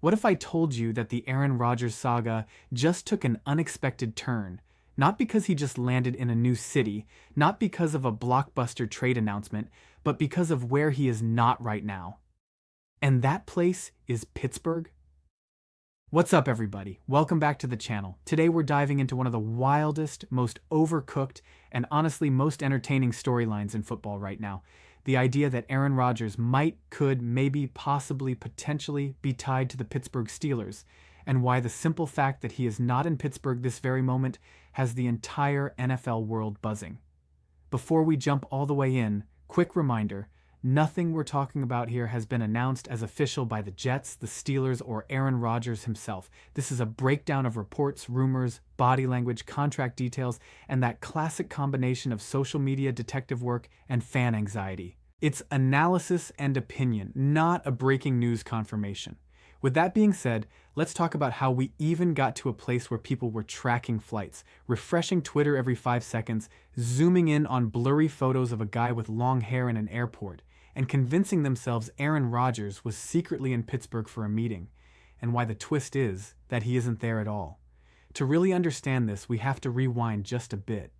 What if I told you that the Aaron Rodgers saga just took an unexpected turn? Not because he just landed in a new city, not because of a blockbuster trade announcement, but because of where he is not right now. And that place is Pittsburgh. What's up, everybody? Welcome back to the channel. Today we're diving into one of the wildest, most overcooked, and honestly most entertaining storylines in football right now. The idea that Aaron Rodgers might, could, maybe, possibly, potentially be tied to the Pittsburgh Steelers, and why the simple fact that he is not in Pittsburgh this very moment has the entire NFL world buzzing. Before we jump all the way in, quick reminder, nothing we're talking about here has been announced as official by the Jets, the Steelers, or Aaron Rodgers himself. This is a breakdown of reports, rumors, body language, contract details, and that classic combination of social media detective work and fan anxiety. It's analysis and opinion, not a breaking news confirmation. With that being said, let's talk about how we even got to a place where people were tracking flights, refreshing Twitter every 5 seconds, zooming in on blurry photos of a guy with long hair in an airport, and convincing themselves Aaron Rodgers was secretly in Pittsburgh for a meeting, and why the twist is that he isn't there at all. To really understand this, we have to rewind just a bit.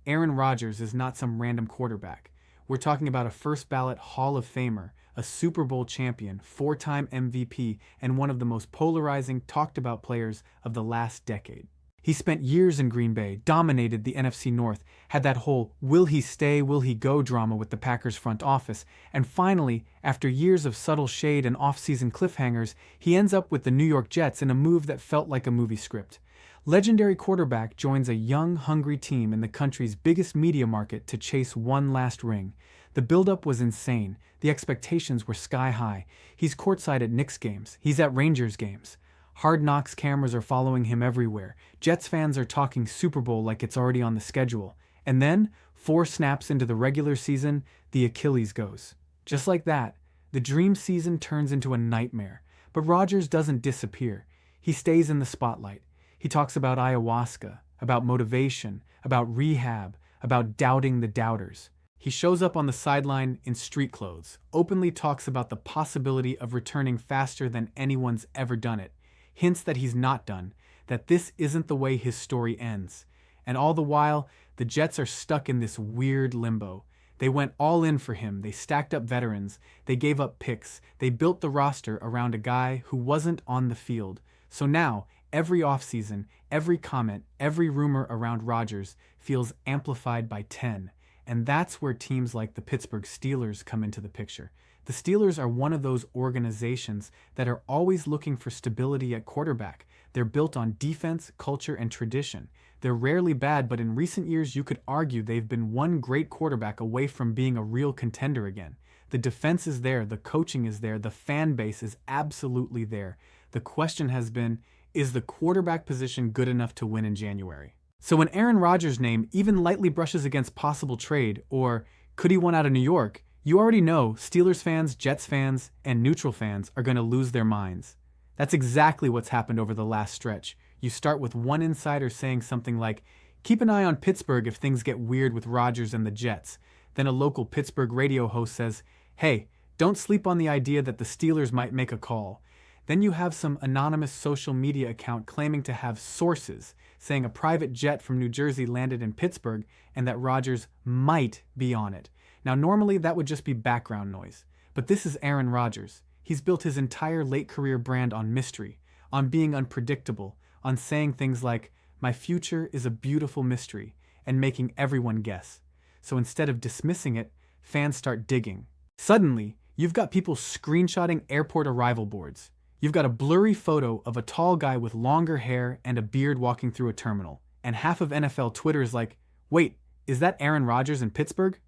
Aaron Rodgers is not some random quarterback. We're talking about a first-ballot Hall of Famer, a Super Bowl champion, 4-time MVP, and one of the most polarizing, talked-about players of the last decade. He spent years in Green Bay, dominated the NFC North, had that whole will he stay, will he go drama with the Packers front office, and finally, after years of subtle shade and off-season cliffhangers, he ends up with the New York Jets in a move that felt like a movie script. Legendary quarterback joins a young, hungry team in the country's biggest media market to chase one last ring. The buildup was insane. The expectations were sky high. He's courtside at Knicks games. He's at Rangers games. Hard Knocks cameras are following him everywhere. Jets fans are talking Super Bowl like it's already on the schedule. And then, 4 snaps into the regular season, the Achilles goes. Just like that, the dream season turns into a nightmare. But Rodgers doesn't disappear. He stays in the spotlight. He talks about ayahuasca, about motivation, about rehab, about doubting the doubters. He shows up on the sideline in street clothes, openly talks about the possibility of returning faster than anyone's ever done it, hints that he's not done, that this isn't the way his story ends. And all the while, the Jets are stuck in this weird limbo. They went all in for him, they stacked up veterans, they gave up picks, they built the roster around a guy who wasn't on the field. So now, every offseason, every comment, every rumor around Rodgers feels amplified by 10. And that's where teams like the Pittsburgh Steelers come into the picture. The Steelers are one of those organizations that are always looking for stability at quarterback. They're built on defense, culture, and tradition. They're rarely bad, but in recent years you could argue they've been one great quarterback away from being a real contender again. The defense is there, the coaching is there, the fan base is absolutely there. The question has been, is the quarterback position good enough to win in January? So when Aaron Rodgers' name even lightly brushes against possible trade, or could he want out of New York, you already know Steelers fans, Jets fans, and neutral fans are going to lose their minds. That's exactly what's happened over the last stretch. You start with one insider saying something like, keep an eye on Pittsburgh if things get weird with Rodgers and the Jets. Then a local Pittsburgh radio host says, hey, don't sleep on the idea that the Steelers might make a call. Then you have some anonymous social media account claiming to have sources, saying a private jet from New Jersey landed in Pittsburgh and that Rodgers might be on it. Now normally that would just be background noise, but this is Aaron Rodgers. He's built his entire late career brand on mystery, on being unpredictable, on saying things like, my future is a beautiful mystery, and making everyone guess. So instead of dismissing it, fans start digging. Suddenly, you've got people screenshotting airport arrival boards. You've got a blurry photo of a tall guy with longer hair and a beard walking through a terminal, and half of NFL Twitter is like, wait, is that Aaron Rodgers in Pittsburgh?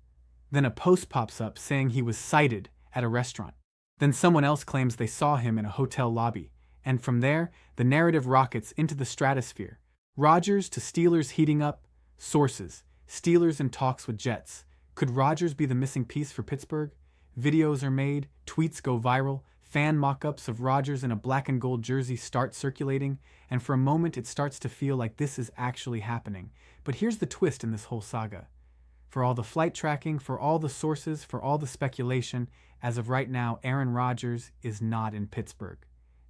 Then a post pops up saying he was sighted at a restaurant. Then someone else claims they saw him in a hotel lobby, and from there, the narrative rockets into the stratosphere. Rodgers to Steelers heating up, sources, Steelers in talks with Jets. Could Rodgers be the missing piece for Pittsburgh? Videos are made, tweets go viral, fan mock-ups of Rodgers in a black and gold jersey start circulating, and for a moment it starts to feel like this is actually happening. But here's the twist in this whole saga. For all the flight tracking, for all the sources, for all the speculation, as of right now, Aaron Rodgers is not in Pittsburgh.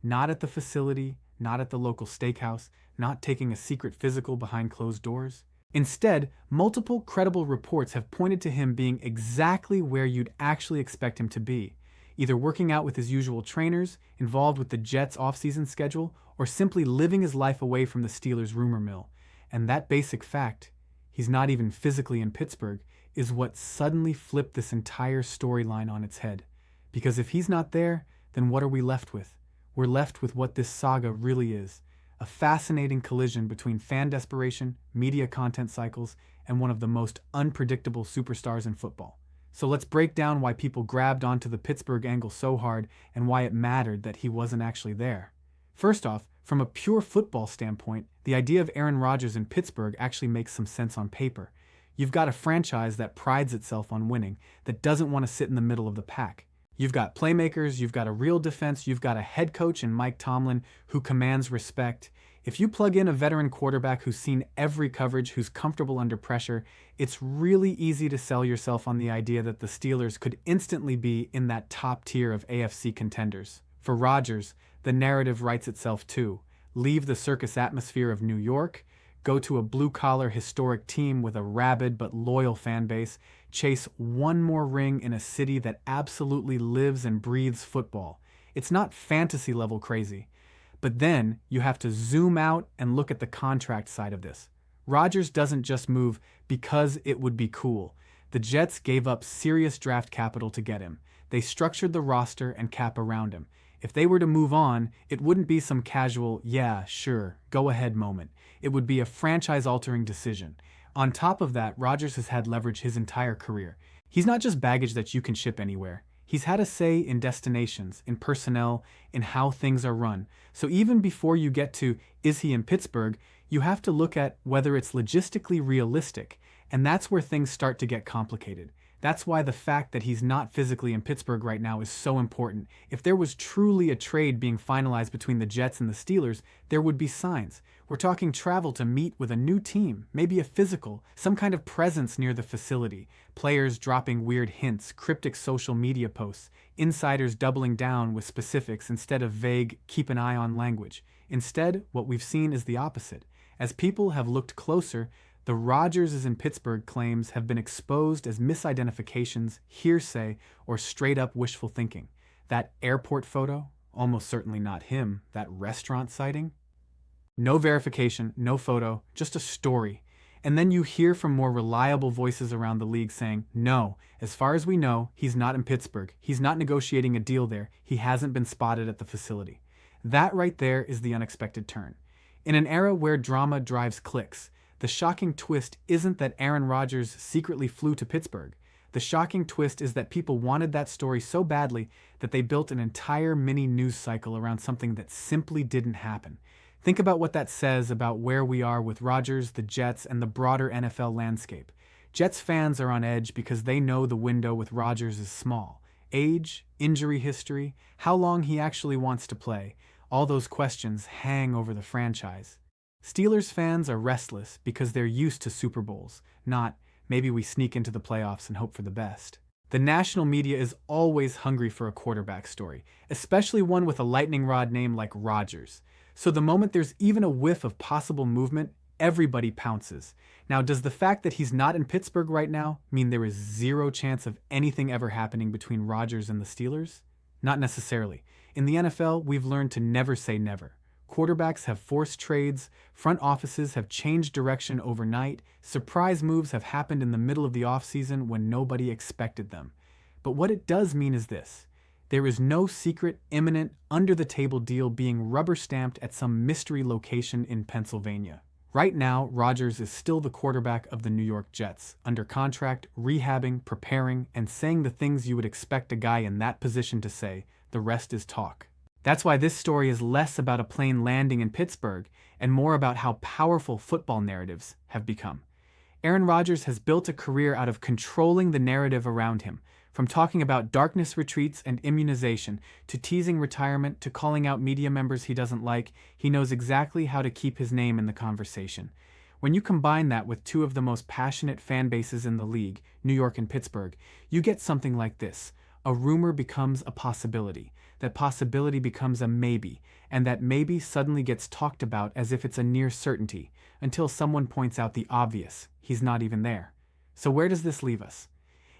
Not at the facility, not at the local steakhouse, not taking a secret physical behind closed doors. Instead, multiple credible reports have pointed to him being exactly where you'd actually expect him to be, either working out with his usual trainers, involved with the Jets' offseason schedule, or simply living his life away from the Steelers' rumor mill. And that basic fact, he's not even physically in Pittsburgh, is what suddenly flipped this entire storyline on its head. Because if he's not there, then what are we left with? We're left with what this saga really is: a fascinating collision between fan desperation, media content cycles, and one of the most unpredictable superstars in football. So let's break down why people grabbed onto the Pittsburgh angle so hard and why it mattered that he wasn't actually there. First off, from a pure football standpoint, the idea of Aaron Rodgers in Pittsburgh actually makes some sense on paper. You've got a franchise that prides itself on winning, that doesn't want to sit in the middle of the pack. You've got playmakers, you've got a real defense, you've got a head coach in Mike Tomlin who commands respect. If you plug in a veteran quarterback who's seen every coverage, who's comfortable under pressure, it's really easy to sell yourself on the idea that the Steelers could instantly be in that top tier of AFC contenders. For Rodgers, the narrative writes itself too. Leave the circus atmosphere of New York, go to a blue-collar historic team with a rabid but loyal fan base, chase one more ring in a city that absolutely lives and breathes football. It's not fantasy-level crazy. But then you have to zoom out and look at the contract side of this. Rodgers doesn't just move because it would be cool. The Jets gave up serious draft capital to get him. They structured the roster and cap around him. If they were to move on, it wouldn't be some casual, yeah, sure, go ahead moment. It would be a franchise-altering decision. On top of that, Rodgers has had leverage his entire career. He's not just baggage that you can ship anywhere. He's had a say in destinations, in personnel, in how things are run. So even before you get to, is he in Pittsburgh, you have to look at whether it's logistically realistic. And that's where things start to get complicated. That's why the fact that he's not physically in Pittsburgh right now is so important. If there was truly a trade being finalized between the Jets and the Steelers, there would be signs. We're talking travel to meet with a new team, maybe a physical, some kind of presence near the facility, players dropping weird hints, cryptic social media posts, insiders doubling down with specifics instead of vague, keep an eye on language. Instead, what we've seen is the opposite. As people have looked closer, the Rodgers is in Pittsburgh claims have been exposed as misidentifications, hearsay, or straight-up wishful thinking. That airport photo, almost certainly not him. That restaurant sighting, no verification, no photo, just a story. And then you hear from more reliable voices around the league saying, no, as far as we know, he's not in Pittsburgh. He's not negotiating a deal there. He hasn't been spotted at the facility. That right there is the unexpected turn. In an era where drama drives clicks, the shocking twist isn't that Aaron Rodgers secretly flew to Pittsburgh. The shocking twist is that people wanted that story so badly that they built an entire mini news cycle around something that simply didn't happen. Think about what that says about where we are with Rodgers, the Jets, and the broader NFL landscape. Jets fans are on edge because they know the window with Rodgers is small. Age, injury history, how long he actually wants to play, all those questions hang over the franchise. Steelers fans are restless because they're used to Super Bowls, not maybe we sneak into the playoffs and hope for the best. The national media is always hungry for a quarterback story, especially one with a lightning rod name like Rodgers. So the moment there's even a whiff of possible movement, everybody pounces. Now, does the fact that he's not in Pittsburgh right now mean there is zero chance of anything ever happening between Rodgers and the Steelers? Not necessarily. In the NFL, we've learned to never say never. Quarterbacks have forced trades, front offices have changed direction overnight, surprise moves have happened in the middle of the offseason when nobody expected them. But what it does mean is this: there is no secret, imminent, under-the-table deal being rubber-stamped at some mystery location in Pennsylvania. Right now, Rodgers is still the quarterback of the New York Jets, under contract, rehabbing, preparing, and saying the things you would expect a guy in that position to say. The rest is talk. That's why this story is less about a plane landing in Pittsburgh and more about how powerful football narratives have become. Aaron Rodgers has built a career out of controlling the narrative around him, from talking about darkness retreats and immunization, to teasing retirement, to calling out media members he doesn't like. He knows exactly how to keep his name in the conversation. When you combine that with two of the most passionate fan bases in the league, New York and Pittsburgh, you get something like this. A rumor becomes a possibility. that possibility becomes a maybe, and that maybe suddenly gets talked about as if it's a near certainty, until someone points out the obvious: he's not even there. So where does this leave us?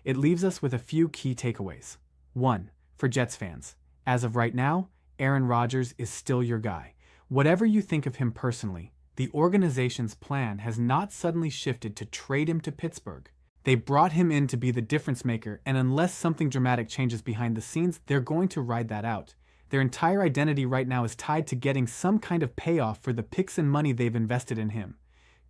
It leaves us with a few key takeaways. 1. For Jets fans, as of right now, Aaron Rodgers is still your guy. Whatever you think of him personally, the organization's plan has not suddenly shifted to trade him to Pittsburgh. They brought him in to be the difference maker, and unless something dramatic changes behind the scenes, they're going to ride that out. Their entire identity right now is tied to getting some kind of payoff for the picks and money they've invested in him.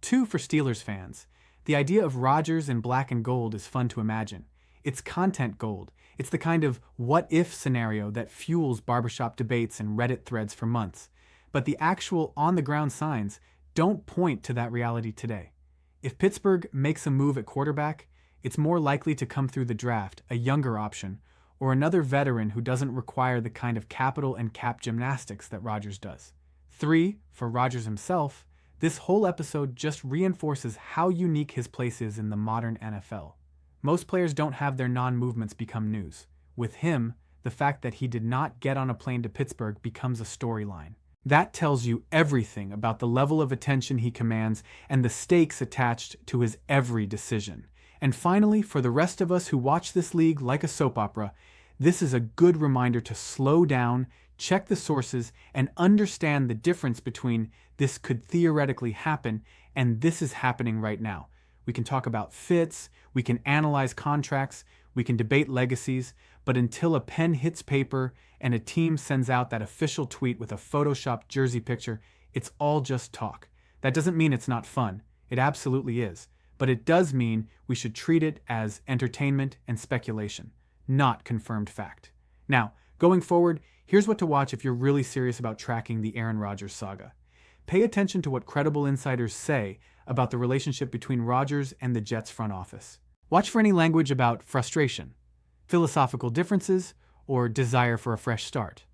2. For Steelers fans, the idea of Rodgers in black and gold is fun to imagine. It's content gold. It's the kind of what-if scenario that fuels barbershop debates and Reddit threads for months. But the actual on-the-ground signs don't point to that reality today. If Pittsburgh makes a move at quarterback, it's more likely to come through the draft, a younger option, or another veteran who doesn't require the kind of capital and cap gymnastics that Rodgers does. 3. For Rodgers himself, this whole episode just reinforces how unique his place is in the modern NFL. Most players don't have their non-movements become news. With him, the fact that he did not get on a plane to Pittsburgh becomes a storyline. That tells you everything about the level of attention he commands and the stakes attached to his every decision. And finally, for the rest of us who watch this league like a soap opera, this is a good reminder to slow down, check the sources, and understand the difference between this could theoretically happen and this is happening right now. We can talk about fits, we can analyze contracts, we can debate legacies, but until a pen hits paper and a team sends out that official tweet with a photoshopped jersey picture, it's all just talk. That doesn't mean it's not fun. It absolutely is. But it does mean we should treat it as entertainment and speculation, not confirmed fact. Now, going forward, here's what to watch if you're really serious about tracking the Aaron Rodgers saga. Pay attention to what credible insiders say about the relationship between Rodgers and the Jets front office. Watch for any language about frustration, philosophical differences, or desire for a fresh start.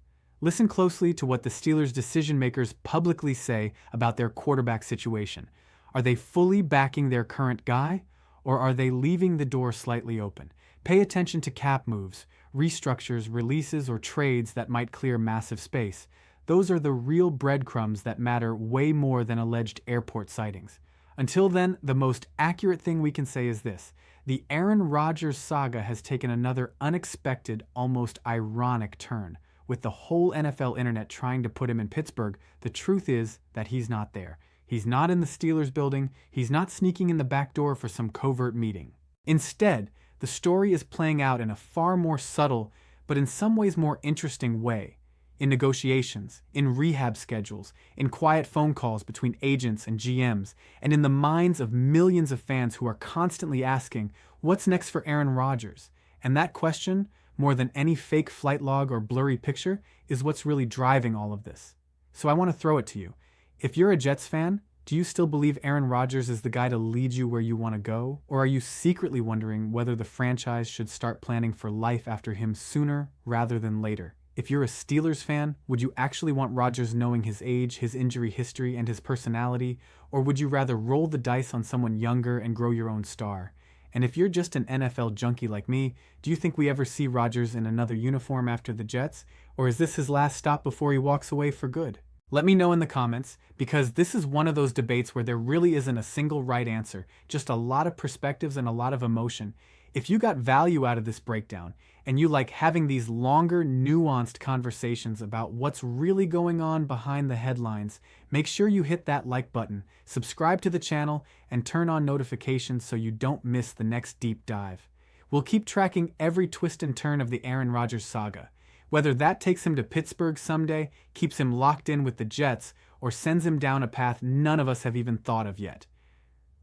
Listen closely to what the Steelers' decision-makers publicly say about their quarterback situation. Are they fully backing their current guy, or are they leaving the door slightly open? Pay attention to cap moves, restructures, releases, or trades that might clear massive space. Those are the real breadcrumbs that matter way more than alleged airport sightings. Until then, the most accurate thing we can say is this: the Aaron Rodgers saga has taken another unexpected, almost ironic turn. With the whole NFL internet trying to put him in Pittsburgh, the truth is that he's not there. He's not in the Steelers building. He's not sneaking in the back door for some covert meeting. Instead, the story is playing out in a far more subtle, but in some ways more interesting way. In negotiations, in rehab schedules, in quiet phone calls between agents and GMs, and in the minds of millions of fans who are constantly asking, what's next for Aaron Rodgers? And that question, more than any fake flight log or blurry picture, is what's really driving all of this. So I want to throw it to you. If you're a Jets fan, do you still believe Aaron Rodgers is the guy to lead you where you want to go? Or are you secretly wondering whether the franchise should start planning for life after him sooner rather than later? If you're a Steelers fan, would you actually want Rodgers knowing his age, his injury history, and his personality? Or would you rather roll the dice on someone younger and grow your own star? And if you're just an NFL junkie like me, do you think we ever see Rodgers in another uniform after the Jets? Or is this his last stop before he walks away for good? Let me know in the comments, because this is one of those debates where there really isn't a single right answer, just a lot of perspectives and a lot of emotion. If you got value out of this breakdown, and you like having these longer, nuanced conversations about what's really going on behind the headlines, make sure you hit that like button, subscribe to the channel, and turn on notifications so you don't miss the next deep dive. We'll keep tracking every twist and turn of the Aaron Rodgers saga. Whether that takes him to Pittsburgh someday, keeps him locked in with the Jets, or sends him down a path none of us have even thought of yet.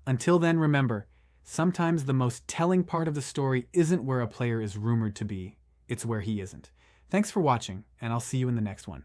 Until then, remember, sometimes the most telling part of the story isn't where a player is rumored to be, it's where he isn't. Thanks for watching, and I'll see you in the next one.